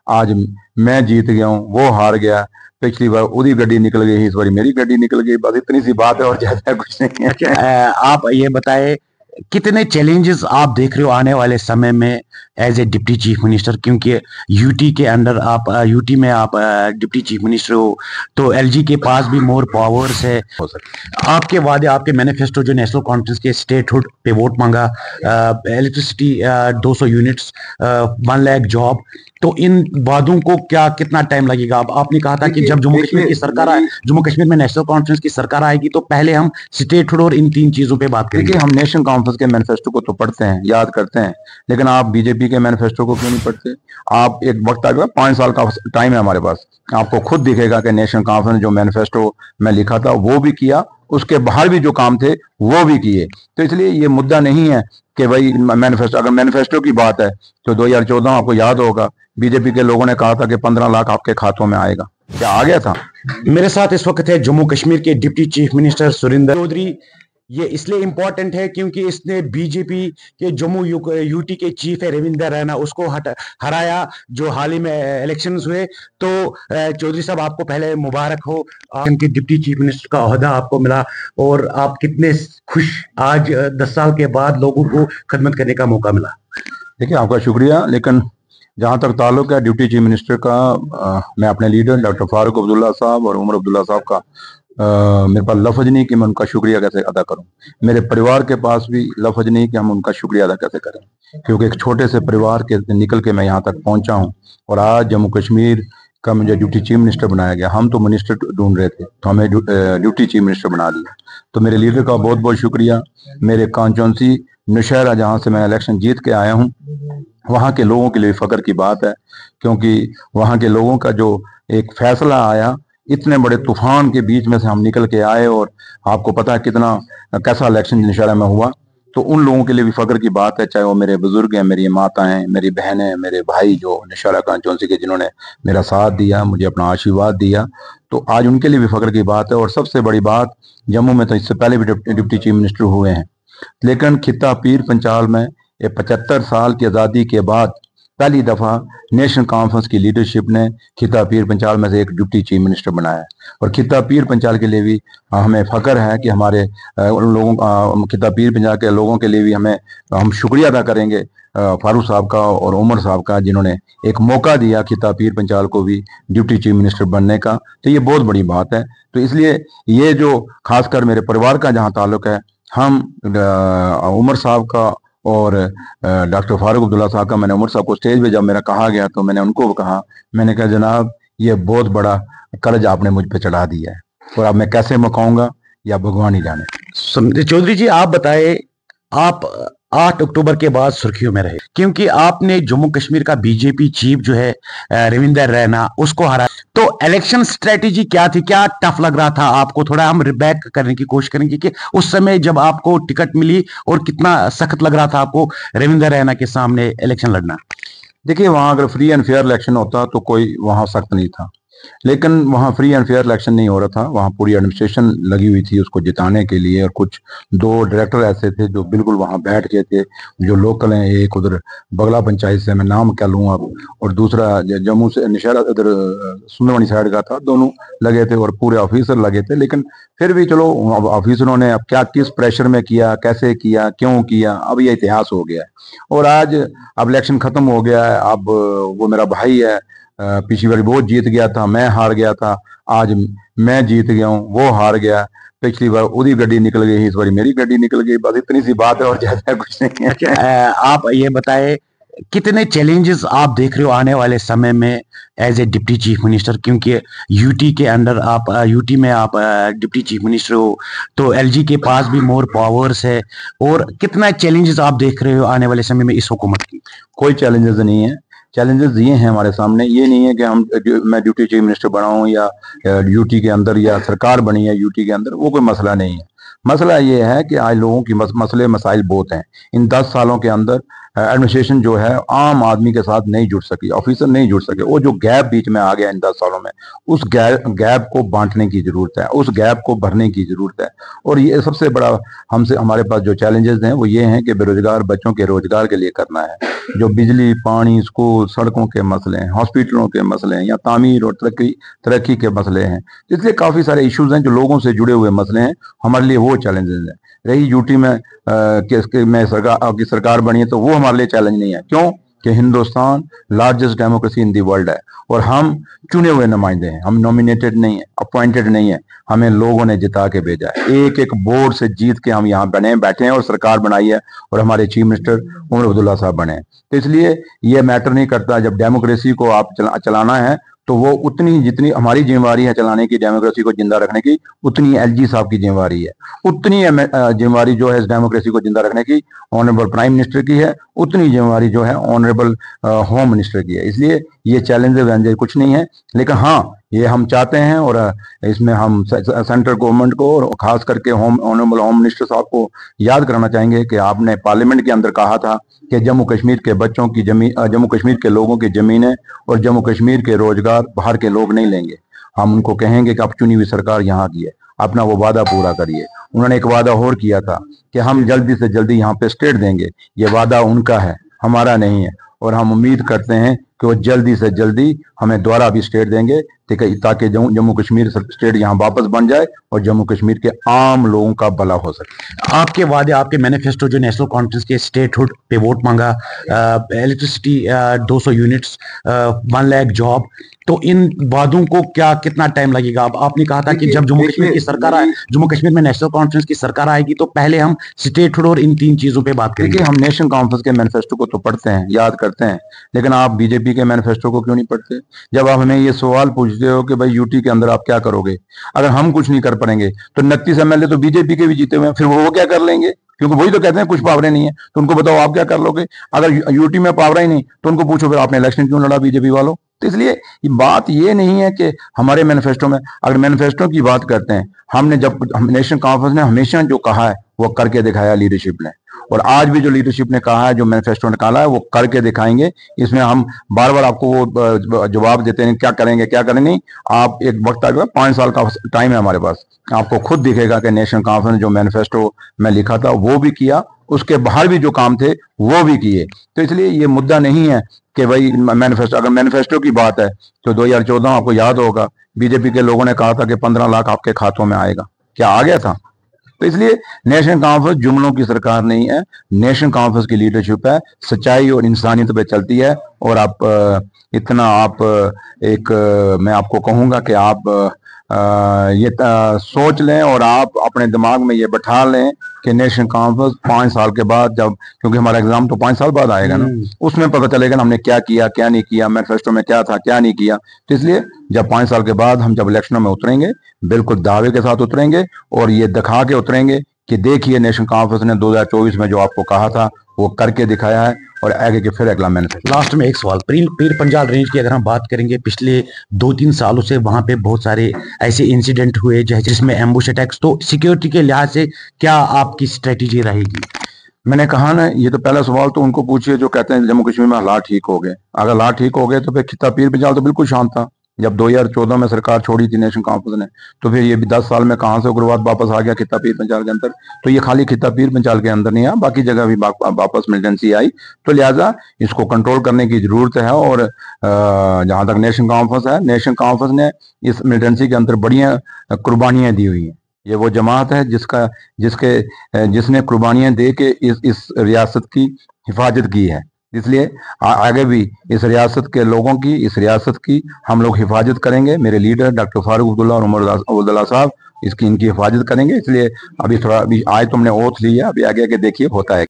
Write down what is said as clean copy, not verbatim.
आज मैं जीत गया हूँ, वो हार गया। पिछली बार उसकी गड्डी निकल गई, इस बार मेरी गड्डी निकल गई। बस इतनी सी बात है और ज्यादा कुछ नहीं है। अच्छा, आप ये बताएं कितने चैलेंजेस आप देख रहे हो आने वाले समय में as a deputy chief minister, क्योंकि यूटी के अंदर आप यूटी में आप डिप्टी चीफ मिनिस्टर हो, तो एलजी के पास भी मोर पावर्स है। हो सकता आपके वादे, आपके मैनिफेस्टो जो नेशनल कॉन्फ्रेंस के स्टेटहुड पे वोट मांगा, इलेक्ट्रिसिटी 200 यूनिट्स, 1 लाख जॉब, तो इन वादों को क्या कितना टाइम लगेगा? आपने कहा था कि जब जम्मू कश्मीर की सरकार आए, जम्मू कश्मीर में नेशनल कॉन्फ्रेंस की सरकार आएगी तो पहले हम स्टेटहुड और इन 3 चीजों पे बात करेंगे। देखिए, हम नेशनल कॉन्फ्रेंस के मैनिफेस्टो को तो पढ़ते हैं, याद करते हैं, लेकिन आप बीजेपी के मैनिफेस्टो को क्यों नहीं पढ़ते? आप एक वक्त आ गया, 5 साल का टाइम है हमारे पास, आपको खुद दिखेगा कि नेशनल कॉन्फ्रेंस जो मैनिफेस्टो मैं लिखा था वो भी किया, उसके बाहर भी जो काम थे वो भी किए। तो इसलिए ये मुद्दा नहीं है कि भाई मैनिफेस्टो, अगर मैनिफेस्टो की बात है तो 2014 आपको याद होगा, बीजेपी के लोगों ने कहा था कि 15 लाख आपके खातों में आएगा। क्या आ गया था? मेरे साथ इस वक्त है जम्मू कश्मीर के deputy chief minister Surendra Chaudhary. ये इसलिए इम्पोर्टेंट है क्योंकि इसने बीजेपी के जम्मू यूटी के चीफ है रविंदर रैना, उसको हराया जो हाल ही में इलेक्शंस हुए। तो चौधरी साहब, आपको पहले मुबारक हो, आपके डिप्टी चीफ मिनिस्टर का ओहदा आपको मिला, और आप कितने खुश आज 10 साल के बाद लोगों को खिदमत करने का मौका मिला। देखिए, आपका शुक्रिया, लेकिन जहाँ तक ताल्लुक है डिप्टी चीफ मिनिस्टर का, मैं अपने लीडर डॉक्टर फारूक अब्दुल्ला साहब और उमर अब्दुल्ला साहब का मेरे पास लफ्ज नहीं कि मैं उनका शुक्रिया कैसे अदा करूं। मेरे परिवार के पास भी लफ्ज नहीं कि हम उनका शुक्रिया अदा कैसे करें, क्योंकि एक छोटे से परिवार के निकल के मैं यहाँ तक पहुंचा हूँ और आज जम्मू कश्मीर का मुझे डिप्टी चीफ मिनिस्टर बनाया गया। हम तो मिनिस्टर ढूंढ रहे थे, तो हमें डिप्टी चीफ मिनिस्टर बना दिया। तो मेरे लीडर का बहुत बहुत शुक्रिया। मेरे कॉन्स्टिट्यूंसी नौशहरा, जहाँ से मैं इलेक्शन जीत के आया हूँ, वहाँ के लोगों के लिए फख्र की बात है, क्योंकि वहाँ के लोगों का जो एक फैसला आया, इतने बड़े तूफान के बीच में से हम निकल के आए, और आपको पता है कितना कैसा इलेक्शन नौशहरा में हुआ। तो उन लोगों के लिए भी फख्र की बात है, चाहे वो मेरे बुजुर्ग हैं, मेरी माता हैं, मेरी बहनें, मेरे भाई जो नौशहरा कॉन्स्टिट्यूंसी के, जिन्होंने मेरा साथ दिया, मुझे अपना आशीर्वाद दिया, तो आज उनके लिए भी फख्र की बात है। और सबसे बड़ी बात, जम्मू में तो इससे पहले भी डिप्टी चीफ मिनिस्टर हुए हैं, लेकिन खित्ता पीर पंचाल में ये 75 साल की आज़ादी के बाद पहली दफ़ा नेशनल कॉन्फ्रेंस की लीडरशिप ने खित्ता पीर पंचाल में से एक डिप्टी चीफ मिनिस्टर बनाया है। और खित्ता पीर पंचाल के लिए भी हमें फ़ख्र है कि हमारे उन लोगों, खित्ता पीर पंचाल के लोगों के लिए भी हम शुक्रिया अदा करेंगे फारूक साहब का और उमर साहब का, जिन्होंने एक मौका दिया खित्ता पीर पंचाल को भी डिप्टी चीफ मिनिस्टर बनने का। तो ये बहुत बड़ी बात है। तो इसलिए ये जो खासकर मेरे परिवार का जहाँ ताल्लुक है, हम उमर साहब का और डॉक्टर फारूक अब्दुल्ला साहब का, मैंने उमर साहब को स्टेज पे जब मेरा कहा गया तो मैंने उनको कहा, मैंने कहा जनाब ये बहुत बड़ा कर्ज आपने मुझ पे चढ़ा दिया है, और अब मैं कैसे मुकाऊंगा या भगवान ही जाने। चौधरी जी, आप बताए, आप 8 अक्टूबर के बाद सुर्खियों में रहे क्योंकि आपने जम्मू कश्मीर का बीजेपी चीफ जो है रविंदर रैना, उसको हराया। तो इलेक्शन स्ट्रेटेजी क्या थी? क्या टफ लग रहा था आपको? थोड़ा हम बैक करने की कोशिश करेंगे कि उस समय जब आपको टिकट मिली और कितना सख्त लग रहा था आपको रविंदर रैना के सामने इलेक्शन लड़ना। देखिए, वहां अगर फ्री एंड फेयर इलेक्शन होता तो कोई वहां सख्त नहीं था, लेकिन वहाँ फ्री एंड फेयर इलेक्शन नहीं हो रहा था। वहाँ पूरी एडमिनिस्ट्रेशन लगी हुई थी उसको जिताने के लिए, और कुछ 2 डायरेक्टर ऐसे थे जो बिल्कुल वहाँ बैठ गए थे, जो लोकल हैं। एक उधर बगला पंचायत से, मैं नाम क्या लूँ अब, और दूसरा जम्मू से नौशहरा उधर सुंदरवानी साइड का था, दोनों लगे थे और पूरे ऑफिसर लगे थे। लेकिन फिर भी चलो, ऑफिसरों ने अब क्या, किस प्रेशर में किया, कैसे किया, क्यों किया, अब ये इतिहास हो गया है। और आज अब इलेक्शन खत्म हो गया है। अब वो मेरा भाई है, पिछली बार वो जीत गया था, मैं हार गया था। आज मैं जीत गया हूँ, वो हार गया। पिछली बार उसकी गड्डी निकल गई, इस बार मेरी गड्डी निकल गई। बस इतनी सी बात है और ज्यादा कुछ नहीं है। अच्छा, आप ये बताएं कितने चैलेंजेस आप देख रहे हो आने वाले समय में as a deputy chief minister, क्योंकि यूटी के अंदर आप यूटी में आप डिप्टी चीफ मिनिस्टर हो, तो एलजी के पास भी मोर पावर्स है, और कितना चैलेंजेस आप देख रहे हो आने वाले समय में इस हुकूमत की? कोई चैलेंजेस नहीं है। चैलेंजेस ये हैं हमारे सामने, ये नहीं है कि मैं डिप्टी चीफ मिनिस्टर बना हूँ या यूटी के अंदर या सरकार बनी है यूटी के अंदर, वो कोई मसला नहीं है। मसला ये है कि आज लोगों की मसले मसाइल बहुत हैं। इन 10 सालों के अंदर एडमिनिस्ट्रेशन जो है आम आदमी के साथ नहीं जुड़ सकी, ऑफिसर नहीं जुड़ सके। वो जो गैप बीच में आ गया इन 10 सालों में, उस गैप को बांटने की जरूरत है, उस गैप को भरने की जरूरत है। और ये सबसे बड़ा हमारे पास जो चैलेंजेस हैं वो ये हैं कि बेरोजगार बच्चों के रोजगार के लिए करना है। जो बिजली, पानी, स्कूल, सड़कों के मसले हैं, हॉस्पिटलों के मसले हैं, या तामीर और तरक्की के मसले हैं, इसलिए काफी सारे इश्यूज हैं जो लोगों से जुड़े हुए मसले हैं, हमारे लिए वो चैलेंजेस हैं। रही यूटी में सरकार बनी है तो वो हमारे लिए चैलेंज नहीं है। क्यों? कि Hindustan largest democracy in the world है और हम चुने हुए नुमाइंदे हैं, हम नॉमिनेटेड नहीं है, अपॉइंटेड नहीं है, हमें लोगों ने जिता के भेजा है। एक एक वोट से जीत के हम यहाँ बैठे हैं और सरकार बनाई है और हमारे चीफ मिनिस्टर उमर अब्दुल्ला साहब बने हैं। तो इसलिए ये मैटर नहीं करता, जब डेमोक्रेसी को आप चलाना है तो वो उतनी जितनी हमारी जिम्मेवारी है चलाने की, डेमोक्रेसी को जिंदा रखने की, उतनी एलजी साहब की जिम्मेवारी है। उतनी जिम्मेवारी जो है इस डेमोक्रेसी को जिंदा रखने की ऑनरेबल प्राइम मिनिस्टर की है, उतनी जिम्मेवारी जो है ऑनरेबल होम मिनिस्टर की है। इसलिए ये चैलेंज कुछ नहीं है, लेकिन हाँ ये हम चाहते हैं और इसमें हम सेंट्रल गवर्नमेंट को और खास करके ऑनरेबल होम मिनिस्टर साहब को याद कराना चाहेंगे कि आपने पार्लियामेंट के अंदर कहा था कि जम्मू कश्मीर के बच्चों की जमीन, जम्मू कश्मीर के लोगों की जमीनें और जम्मू कश्मीर के रोजगार बाहर के लोग नहीं लेंगे। हम उनको कहेंगे कि आप चुनी हुई सरकार यहाँ की है, अपना वो वादा पूरा करिए। उन्होंने एक वादा और किया था कि हम जल्दी से जल्दी यहाँ पे स्टेट देंगे। ये वादा उनका है, हमारा नहीं है, और हम उम्मीद करते हैं कि वो जल्दी से जल्दी हमें दोबारा भी स्टेट देंगे ताकि जम्मू कश्मीर स्टेट यहाँ वापस बन जाए और जम्मू कश्मीर के आम लोगों का भला हो सके। आपके वादे, आपके मैनिफेस्टो जो नेशनल कॉन्फ्रेंस के स्टेटहुड पे वोट मांगा, इलेक्ट्रिसिटी 200 यूनिट्स, 1 लाख जॉब, तो इन वादों को क्या कितना टाइम लगेगा? अब आपने कहा था कि जब जम्मू कश्मीर की सरकार आए, जम्मू कश्मीर में नेशनल कॉन्फ्रेंस की सरकार आएगी तो पहले हम स्टेटहुड और इन 3 चीजों पे बात करेंगे। हम नेशनल कॉन्फ्रेंस के मैनिफेस्टो को तो पढ़ते हैं, याद करते हैं, लेकिन आप बीजेपी के मैनिफेस्टो को क्यों नहीं पढ़ते? जब आप हमें ये सवाल पूछते हो कि भाई यूटी के अंदर आप क्या करोगे, अगर हम कुछ नहीं कर पाएंगे तो 29 एमएलए तो बीजेपी के भी जीते हुए हैं, फिर वो क्या कर लेंगे? क्योंकि वही तो कहते हैं कुछ पावरें नहीं है, तो उनको बताओ आप क्या कर लोगे? अगर यूटी में पावर ही नहीं तो उनको पूछो फिर आपने इलेक्शन क्यों लड़ा बीजेपी वालों? तो इसलिए बात ये नहीं है कि हमारे मैनिफेस्टो में, अगर मैनिफेस्टो की बात करते हैं, हमने जब नेशनल कॉन्फ्रेंस ने हमेशा जो कहा है वो करके दिखाया लीडरशिप ने, और आज भी जो लीडरशिप ने कहा है, जो मैनिफेस्टो निकाला है, वो करके दिखाएंगे। इसमें हम बार बार आपको वो जवाब देते हैं क्या करेंगे क्या करेंगे नहीं। आप एक वक्त आ गया, 5 साल का टाइम है हमारे पास, आपको खुद दिखेगा कि नेशनल कॉन्फ्रेंस जो मैनिफेस्टो में लिखा था वो भी किया, उसके बाहर भी जो काम थे वो भी किए। तो इसलिए ये मुद्दा नहीं है कि भाई मैनिफेस्टो, अगर मैनिफेस्टो की बात है तो 2014 आपको याद होगा बीजेपी के लोगों ने कहा था कि 15 लाख आपके खातों में आएगा, क्या आ गया था? तो इसलिए नेशनल कॉन्फ्रेंस जुमलों की सरकार नहीं है, नेशनल कॉन्फ्रेंस की लीडरशिप है, सच्चाई और इंसानियत पे चलती है। और आप मैं आपको कहूंगा कि आप ये सोच लें और आप अपने दिमाग में ये बैठा लें कि नेशनल कॉन्फ्रेंस 5 साल के बाद, जब, क्योंकि हमारा एग्जाम तो 5 साल बाद आएगा ना, उसमें पता चलेगा ना हमने क्या किया क्या नहीं किया, मैनिफेस्टो में क्या था क्या नहीं किया। तो इसलिए जब 5 साल के बाद हम जब इलेक्शनों में उतरेंगे, बिल्कुल दावे के साथ उतरेंगे और ये दिखा के उतरेंगे कि देखिए नेशनल कॉन्फ्रेंस ने 2024 में जो आपको कहा था वो करके दिखाया है, और आगे के फिर अगला मैनिफेस्टो। लास्ट में एक सवाल, पीर पंजाल रेंज की अगर हम बात करेंगे, पिछले 2-3 सालों से वहां पे बहुत सारे ऐसे इंसिडेंट हुए जिसमें एम्बुश अटैक्स, तो सिक्योरिटी के लिहाज से क्या आपकी स्ट्रेटेजी रहेगी? मैंने कहा ना, ये तो पहला सवाल तो उनको पूछिए जो कहते हैं जम्मू कश्मीर में हालात ठीक हो गए। अगर हालात ठीक हो गए तो फिर खिता पीर पंजाल तो बिल्कुल शांत था। जब 2014 में सरकार छोड़ी थी नेशनल कॉन्फ्रेंस ने, तो फिर ये भी 10 साल में कहां से उग्रवाद वापस आ गया खिता पीर पंजाल के अंदर? तो ये खाली खिता पीर पंजाल के अंदर नहीं है, बाकी जगह भी वापस मिलिटेंसी आई। तो लिहाजा इसको कंट्रोल करने की जरूरत है। और जहां तक नेशनल कॉन्फ्रेंस है, नेशनल कॉन्फ्रेंस ने इस मिलिटेंसी के अंदर बढ़िया कुर्बानियां दी हुई हैं। ये वो जमात है जिसने कुर्बानियां दे के इस रियासत की हिफाजत की है। इसलिए आगे भी इस रियासत के लोगों की, इस रियासत की हम लोग हिफाजत करेंगे। मेरे लीडर डॉक्टर फारूक अब्दुल्ला और उमर अब्दुल्ला साहब इनकी हिफाजत करेंगे। इसलिए अभी आज तुमने ओथ ली है, अभी आगे देखिए होता है।